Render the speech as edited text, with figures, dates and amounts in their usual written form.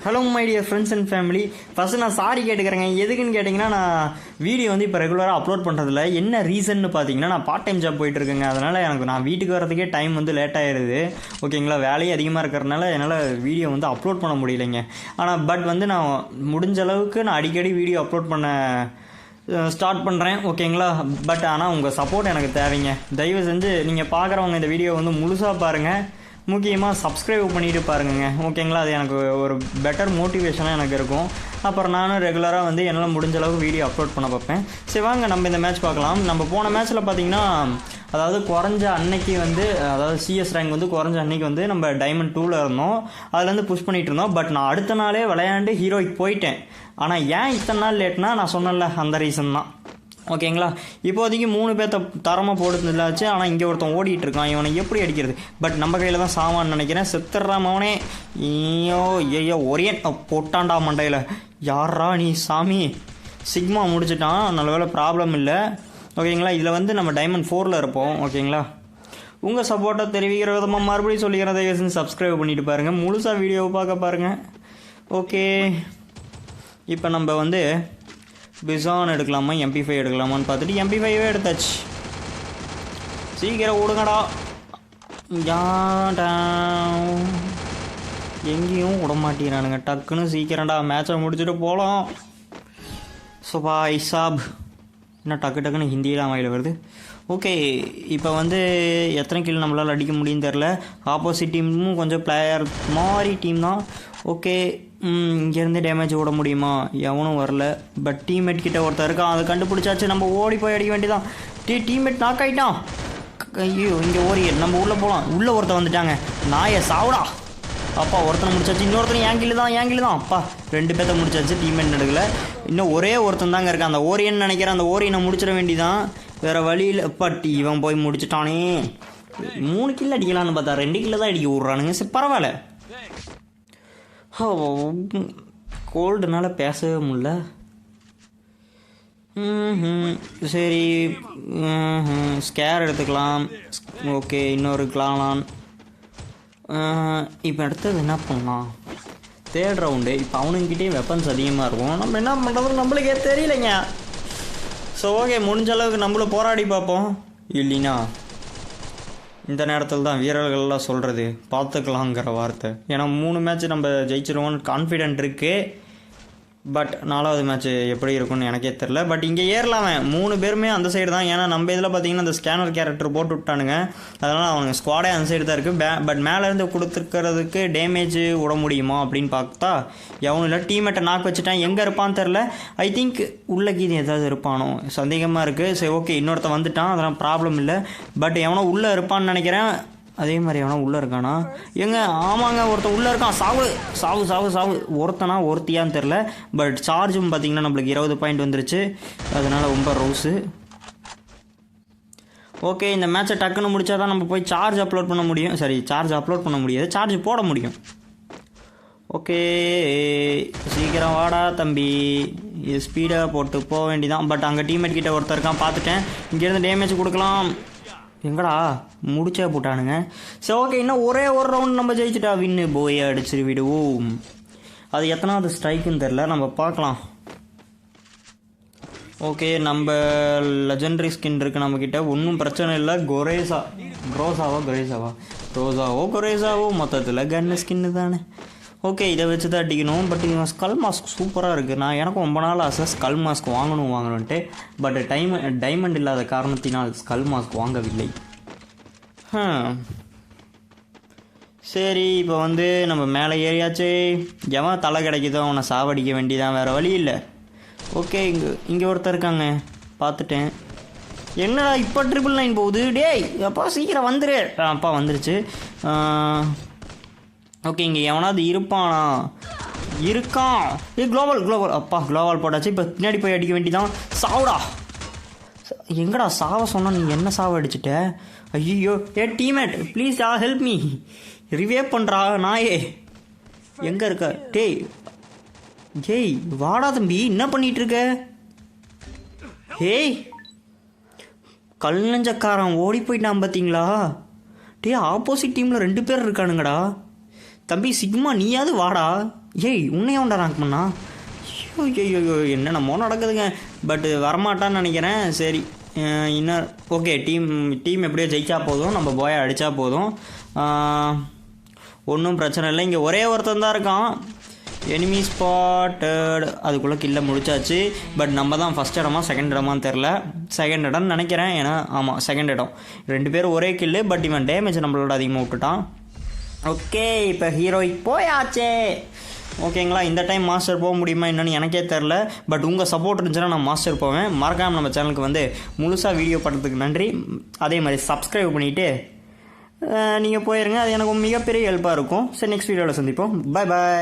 Hello my dear friends and family. First நான் sorry கேட்டுக்கிறேங்க. எதுக்குன்னு கேட்டிங்கன்னா, நான் வீடியோ வந்து இப்போ ரெகுலராக அப்லோட் பண்ணுறதில்ல. என்ன ரீசன்னு பார்த்தீங்கன்னா, நான் பார்ட் டைம் ஜாப் போயிட்டுருக்கேங்க. அதனால் நான் வீட்டுக்கு வரதுக்கே டைம் வந்து லேட் ஆகிடுது. ஓகேங்களா, வேலையும் அதிகமாக இருக்கிறதுனால என்னால் வீடியோ வந்து அப்லோட் பண்ண முடியலைங்க. ஆனால் பட் வந்து நான் முடிஞ்ச அளவுக்கு நான் அடிக்கடி வீடியோ அப்லோட் பண்ண ஸ்டார்ட் பண்ணுறேன். ஓகேங்களா, பட் ஆனால் உங்கள் சப்போர்ட் எனக்கு தேவைங்க. தயவு செஞ்சு நீங்கள் பார்க்குறவங்க இந்த வீடியோ வந்து முழுசாக பாருங்கள். முக்கியமாக சப்ஸ்கிரைப் பண்ணிவிட்டு பாருங்க. ஓகேங்களா, அது எனக்கு ஒரு பெட்டர் மோட்டிவேஷனாக எனக்கு இருக்கும். அப்புறம் நானும் ரெகுலராக வந்து என்னால் முடிஞ்ச அளவுக்கு வீடியோ அப்லோட் பண்ண பார்ப்பேன். சரி வாங்க நம்ம இந்த மேட்ச் பார்க்கலாம். நம்ம போன மேட்ச்சில் பார்த்தீங்கன்னா, அதாவது குறைஞ்ச அன்னைக்கு வந்து, அதாவது சிஎஸ் ரேங்க் வந்து குறைஞ்ச அன்னைக்கு வந்து நம்ம டைமண்ட் 2ல் இருந்தோம். அதுலேருந்து புஷ் பண்ணிகிட்டு இருந்தோம். பட் நான் அடுத்த நாளே விளையாண்டு ஹீரோய்க்கு போயிட்டேன். ஆனால் ஏன் இத்தனை நாள் லேட்னா, நான் சொன்னல அந்த ரீசன் தான். ஓகேங்களா, இப்போதைக்கு 3 பேர்த்த தரமாக போடுறதுலாச்சு. ஆனால் இங்கே ஒருத்தன் ஓடிட்டு இருக்கான். இவனை எப்படி அடிக்கிறது? பட் நம்ம கையில் தான் சாமான்னு நினைக்கிறேன். செத்துடுறான் அவனே. ஐயோ ஒரியன் போட்டான்டா மண்டையில். யாரா நீ சாமி? சிக்மா முடிச்சிட்டான். நல்ல வேலை ப்ராப்ளம் இல்லை. ஓகேங்களா, இதில் வந்து நம்ம டைமண்ட் 4ல் இருப்போம். ஓகேங்களா, உங்கள் சப்போர்ட்டை தெரிவிக்கிற விதமாக மறுபடியும் சொல்லிக்கிறேன். தயவுசெஞ்சு சப்ஸ்கிரைப் பண்ணிவிட்டு பாருங்கள். முழுசாக வீடியோவை பார்க்க பாருங்கள். ஓகே, இப்போ நம்ம வந்து பிசான் எடுக்கலாமா MP5 எடுக்கலாமான்னு பார்த்துட்டு MP5 எடுத்தாச்சு. சீக்கிரம் ஓடுங்கடா. எங்கேயும் விட மாட்டேங்கிறானுங்க. டக்குன்னு சீக்கிரம்டா மேட்சை முடிச்சுட்டு போகலாம். சுபாய் சாப் என்ன டக்குன்னு ஹிந்தியில் வாயில் வருது. ஓகே, இப்போ வந்து எத்தனை கில் நம்மளால் அடிக்க முடியும்னு தெரில. ஆப்போசிட் டீமும் கொஞ்சம் பிளேயர் மாதிரி டீம் தான். ஓகே, இங்கேருந்து டேமேஜ் விட முடியுமா? எவனும் வரல. பட் டீம்மேட் கிட்ட ஒருத்தர் இருக்கான். அதை கண்டுபிடிச்சாச்சு. நம்ம ஓடி போய் அடிக்க வேண்டியதான். டீம்மேட் நாக் ஆகிட்டான். ஐயோ, இங்கே ஓடி நம்ம உள்ளே போகலாம். உள்ளே ஒருத்தர் வந்துட்டாங்க. நாயை சாவுடா. அப்பா ஒருத்தனை முடிச்சாச்சு. இன்னொருத்தனை ஏங்கில் தான். அப்பா 2 பேர்த்த முடிச்சாச்சு. டீம்மேட் நடுக்கல. இன்னும் ஒரே ஒருத்தன் தாங்க இருக்கான். அந்த ஓரியன்னு நினைக்கிறேன். அந்த ஓரியனை முடிச்சிட வேண்டிதான். வேறு வழியில். பட் இவன் போய் முடிச்சுட்டானே. 3 கில் அடிக்கலான்னு பார்த்தா 2 கில்ல தான் அடிக்க விட்றானுங்க. சரி பரவாயில்ல. கோல்டுனால பேசவே முடியல. சரி, ஸ்கேர் எடுத்துக்கலாம். ஓகே, இன்னொரு கிளானான். இப்போ அடுத்தது என்ன பண்ணலாம்? 3rd round. இப்போ அவனுங்கிட்டே வெப்பன்ஸ் அதிகமாக இருக்கும். நம்ம என்ன பண்ணுறது நம்மளுக்கே தெரியலைங்க. ஸோ ஓகே, முடிஞ்ச அளவுக்கு நம்மளும் போராடி பார்ப்போம். இல்லைன்னா இந்த நேரத்தில் தான் வீரர்கள்லாம் சொல்கிறது பார்த்துக்கலாங்கிற வார்த்தை. ஏன்னா 3 மேட்ச் நம்ம ஜெயிச்சிருவோன்னு கான்ஃபிடென்ட் இருக்குது. பட் 4வது மேட்ச் எப்படி இருக்குன்னு எனக்கே தெரில. பட் இங்கே ஏறலாமே 3 பேருமே அந்த சைடு தான். ஏன்னா நம்ம இதில் பார்த்தீங்கன்னா அந்த ஸ்கேனர் கேரக்டர் போட்டு விட்டானுங்க. அதனால் அவனுங்க ஸ்குவாடே அந்த சைடு தான் இருக்குது. பட் மேலேருந்து கொடுத்துருக்கிறதுக்கு டேமேஜ் விட முடியுமா அப்படின்னு பார்த்தா எவனும் இல்லை. டீம்மேட்டை நாக்கு வச்சுட்டான். எங்கே இருப்பான்னு தெரில. ஐ திங்க் உள்ள கீது ஏதாவது இருப்பானோ சந்தேகமாக இருக்குது. சரி ஓகே, இன்னொருத்த வந்துட்டான். அதெல்லாம் ப்ராப்ளம் இல்லை. பட் எவனோ உள்ளே இருப்பான்னு நினைக்கிறேன். அதே மாதிரி எவனா உள்ளே இருக்கானா? எங்க ஆமாங்க, ஒருத்தன் உள்ளே இருக்கான். சாவு. ஒருத்தனா ஒருத்தியான்னு தெரில. பட் சார்ஜும் பார்த்தீங்கன்னா நம்மளுக்கு 20 பாயிண்ட் வந்துருச்சு. அதனால் ரொம்ப ரோஸு. ஓகே, இந்த மேட்சை டக்குன்னு முடித்தா தான் நம்ம போய் சார்ஜ் அப்லோட் பண்ண முடியும். சரி, சார்ஜ் அப்லோட் பண்ண முடியாது, சார்ஜ் போட முடியும். ஓகே, சீக்கிரம் வாடா தம்பி. இது ஸ்பீடாக போட்டு போக வேண்டியதான். பட் அங்கே டீம்மேட் கிட்ட ஒருத்தர் இருக்கான், பார்த்துட்டேன். இங்கேருந்து டேமேஜ் கொடுக்கலாம். எங்கடா முடிச்சே போட்டானுங்க. சரி ஓகே, இன்னும் ஒரே ஒரு ரவுண்ட் நம்ம ஜெயிச்சுட்டா வின்னு போய் அடிச்சிரு விடுவோம். அது எத்தனாவது ஸ்ட்ரைக்குன்னு தெரில, நம்ம பார்க்கலாம். ஓகே, நம்ம லெஜெண்டரி ஸ்கின் இருக்குது நம்மக்கிட்ட. ஒன்றும் பிரச்சனை இல்லை. குரேசாவோ மொத்தத்தில் கன்னு ஸ்கின்னு தானே. ஓகே, இதை வச்சு தான் அடிக்கணும். பட் இவன் ஸ்கல் மாஸ்க் சூப்பராக இருக்குது. நான் எனக்கும் ரொம்ப நாள் ஆசை ஸ்கல் மாஸ்க் வாங்கணுன்ட்டு. பட் டைமண்ட் இல்லாத காரணத்தினால் ஸ்கல் மாஸ்க் வாங்கவில்லை. சரி, இப்போ வந்து நம்ம மேலே ஏறியாச்சு. எவன் தலை கிடைக்குதோ அவனை சாவடிக்க வேண்டியதான், வேறு வழி இல்லை. ஓகே, இங்கே ஒருத்தர் இருக்காங்க, பார்த்துட்டேன். என்னடா இப்போ 999 போகுது? டேய் அப்பா சீக்கிரம் வந்துரு. அப்பா வந்துருச்சு. ஓகே, இங்கே எவனாவது இருப்பானா? இருக்கான். குளோபல். அப்பா குளோபல் போட்டாச்சு. இப்போ பின்னாடி போய் அடிக்க வேண்டியதான். சாவுடா. எங்கடா சாவ சொன்னால் நீ என்ன சாவ அடிச்சிட்ட? ஐயோ, டீம்மேட் ப்ளீஸ் ஹெல்ப் மீ. ரிவேவ் பண்ணுறா நாயே. எங்கே இருக்க? ஜெய் வாடா தம்பி, என்ன பண்ணிகிட்ருக்க? கல் நெஞ்சக்காரன் ஓடி போயிட்டான் பார்த்தீங்களா? ஆப்போசிட் டீமில் 2 பேர் இருக்கானுங்கடா. தம்பி சிக்மா நீயாவது வாடா. ஏய் உன்னையாண்டா ரேங்க் பண்ணா? ஐயோ என்னென்ன நடக்குதுங்க. பட் வரமாட்டான்னு நினைக்கிறேன். சரி இன்னும் ஓகே, டீம் எப்படியோ ஜெயிச்சா போதும், நம்ம போயை அடித்தா போதும், ஒன்றும் பிரச்சனை இல்லை. இங்கே ஒரே ஒருத்தன் தான் இருக்கான். Enemy spotted. அதுக்குள்ளே கில்லை முடிச்சாச்சு. பட் நம்ம தான் ஃபஸ்ட் இடமா செகண்ட் இடமான்னு தெரில. செகண்ட் இடம்னு நினைக்கிறேன். ஏன்னா ஆமாம் செகண்ட் இடம். 2 பேரும் ஒரே கில்லு. பட் இவன் டேமேஜ் நம்மளோட அதிகமாக விட்டுட்டான். ஓகே இப்போ ஹீரோயிக் போயாச்சே. ஓகேங்களா, இந்த டைம் மாஸ்டர் போக முடியுமா என்னன்னு எனக்கே தெரில. பட் உங்கள் சப்போர்ட் இருந்துச்சுன்னா நான் மாஸ்டர் போவேன். மறக்காமல் நம்ம சேனலுக்கு வந்து முழுசாக வீடியோ பண்ணுறதுக்கு நன்றி. அதே மாதிரி சப்ஸ்கிரைப் பண்ணிவிட்டு நீங்கள் போயிருங்க. அது எனக்கு மிகப்பெரிய ஹெல்ப்பாக இருக்கும். சரி நெக்ஸ்ட் வீடியோவில் சந்திப்போம். பாய் பாய்.